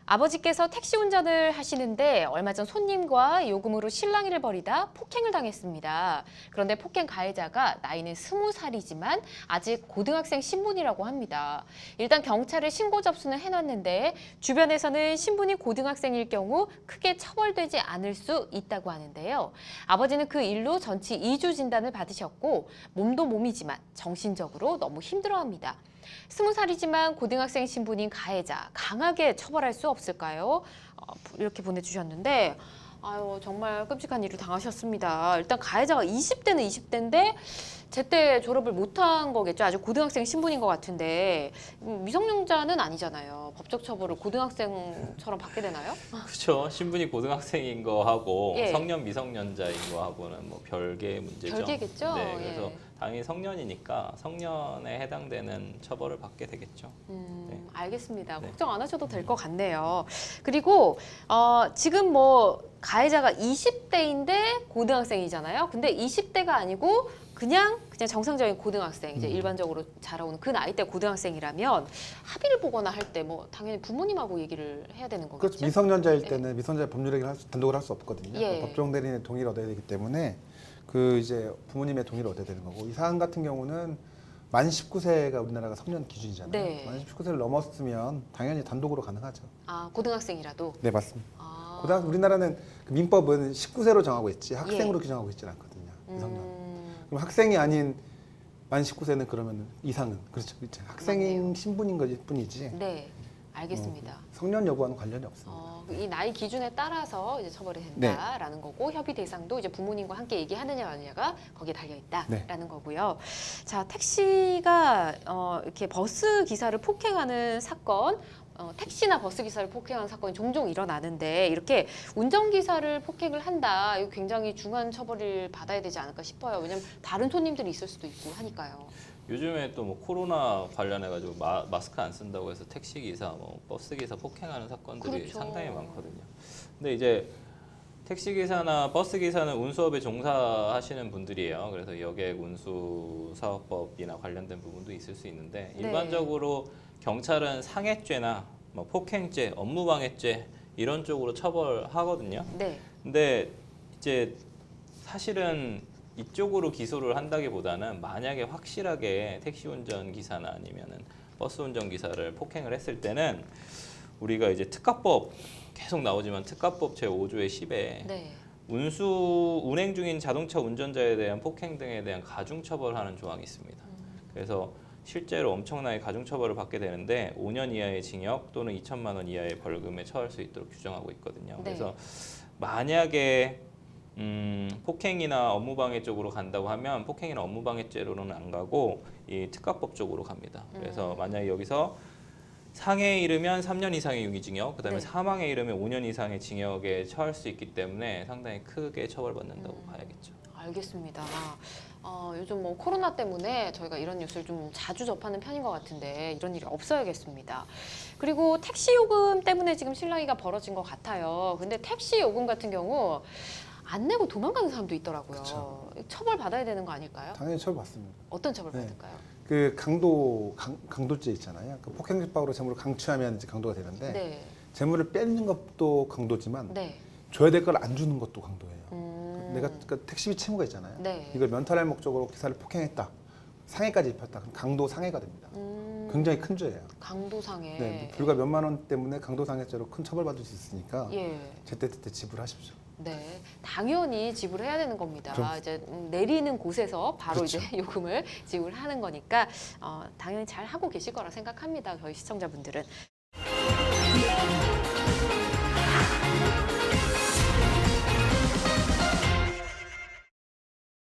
아버지께서 택시 운전을 하시는데 얼마 전 손님과 요금으로 실랑이를 벌이다 폭행을 당했습니다. 그런데 폭행 가해자가 나이는 20살이지만 아직 고등학생 신분이라고 합니다. 일단 경찰에 신고 접수는 해놨는데 주변에서는 신분이 고등학생일 경우 크게 처벌되지 않을 수 있다고 하는데요. 아버지는 그 일로 전치 2주 진단을 받으셨고 몸도 몸이지만 정신적으로 너무 힘들어합니다. 20살이지만 고등학생 신분인 가해자 강하게 처벌할 수 없을까요? 이렇게 보내주셨는데 아유 정말 끔찍한 일을 당하셨습니다. 일단 가해자가 20대는 20대인데 제때 졸업을 못한 거겠죠. 아직 고등학생 신분인 것 같은데 미성년자는 아니잖아요. 법적 처벌을 고등학생처럼 받게 되나요? 그렇죠. 신분이 고등학생인 거하고 예. 성년 미성년자인 거하고는 뭐 별개의 문제죠. 별개겠죠. 네, 그래서 예. 당연히 성년이니까 성년에 해당되는 처벌을 받게 되겠죠. 네. 알겠습니다. 네. 걱정 안 하셔도 될 것 같네요. 그리고 지금 뭐 가해자가 20대인데 고등학생이잖아요. 근데 20대가 아니고 그냥 정상적인 고등학생, 이제 일반적으로 자라오는 그 나이대 고등학생이라면 합의를 보거나 할 때 뭐 당연히 부모님하고 얘기를 해야 되는 거겠죠. 그렇죠. 미성년자일 때는 미성년자 법률행위를 단독으로 할 수 없거든요. 예. 법정 대리인의 동의를 얻어야 되기 때문에 그 이제 부모님의 동의를 얻어야 되는 거고 이 사안 같은 경우는 만 19세가 우리나라가 성년 기준이잖아요. 네. 만 19세를 넘었으면 당연히 단독으로 가능하죠. 아 고등학생이라도. 네, 맞습니다. 아. 우리나라는 그 민법은 19세로 정하고 있지 학생으로 규정하고 있지 않거든요. 미성년. 그럼 학생이 아닌 만 19세는 그러면 이상은 그렇죠. 학생 맞네요. 신분인 것일 뿐이지 네, 알겠습니다. 성년 여부와는 관련이 없습니다. 이 나이 기준에 따라서 이제 처벌이 된다라는 거고 협의 대상도 이제 부모님과 함께 얘기하느냐 마느냐가 거기에 달려 있다라는 거고요. 자, 택시가 이렇게 버스 기사를 폭행하는 사건. 택시나 버스 기사를 폭행하는 사건이 종종 일어나는데 이렇게 운전기사를 폭행을 한다. 이거 굉장히 중한 처벌을 받아야 되지 않을까 싶어요. 왜냐하면 다른 손님들이 있을 수도 있고 하니까요. 요즘에 또 뭐 코로나 관련해가지고 마스크 안 쓴다고 해서 택시 기사, 뭐 버스 기사 폭행하는 사건들이 그렇죠. 상당히 많거든요. 근데 이제 택시 기사나 버스 기사는 운수업에 종사하시는 분들이에요. 그래서 여객 운수 사업법이나 관련된 부분도 있을 수 있는데 네. 일반적으로 경찰은 상해죄나 뭐 폭행죄, 업무방해죄 이런 쪽으로 처벌하거든요. 네. 근데 이제 사실은 이쪽으로 기소를 한다기보다는 만약에 확실하게 택시 운전 기사나 아니면은 버스 운전 기사를 폭행을 했을 때는 우리가 이제 특가법 계속 나오지만 특가법 제5조의 10에 네. 운행 중인 자동차 운전자에 대한 폭행 등에 대한 가중처벌하는 조항이 있습니다. 그래서 실제로 엄청나게 가중처벌을 받게 되는데 5년 이하의 징역 또는 2천만 원 이하의 벌금에 처할 수 있도록 규정하고 있거든요. 네. 그래서 만약에 폭행이나 업무방해 쪽으로 간다고 하면 폭행이나 업무방해죄로는 안 가고 이 특가법 쪽으로 갑니다. 그래서 만약에 여기서 상해에 이르면 3년 이상의 유기징역, 그다음에 네. 사망에 이르면 5년 이상의 징역에 처할 수 있기 때문에 상당히 크게 처벌받는다고 봐야겠죠. 알겠습니다. 요즘 뭐 코로나 때문에 저희가 이런 뉴스를 좀 자주 접하는 편인 것 같은데 이런 일이 없어야겠습니다. 그리고 택시 요금 때문에 지금 실랑이가 벌어진 것 같아요. 근데 택시 요금 같은 경우 안 내고 도망가는 사람도 있더라고요. 그쵸. 처벌 받아야 되는 거 아닐까요? 당연히 처벌받습니다. 어떤 처벌 네. 받을까요? 그 강도죄 있잖아요. 그 폭행집박으로 재물을 강취하면 이제 강도가 되는데 네. 재물을 뺏는 것도 강도지만 네. 줘야 될 걸 안 주는 것도 강도예요. 내가 그 택시비 채무가 있잖아요. 네. 이걸 면탈할 목적으로 기사를 폭행했다, 상해까지 입혔다, 그럼 강도 상해가 됩니다. 굉장히 큰 죄예요. 강도상해. 네, 불과 몇만 원 때문에 강도상해죄로 큰 처벌받을 수 있으니까 예. 제때제때 지불하십시오. 네, 당연히 지불해야 되는 겁니다. 그럼. 이제 내리는 곳에서 바로 그렇죠. 이제 요금을 지불하는 거니까 당연히 잘 하고 계실 거라 생각합니다. 저희 시청자분들은.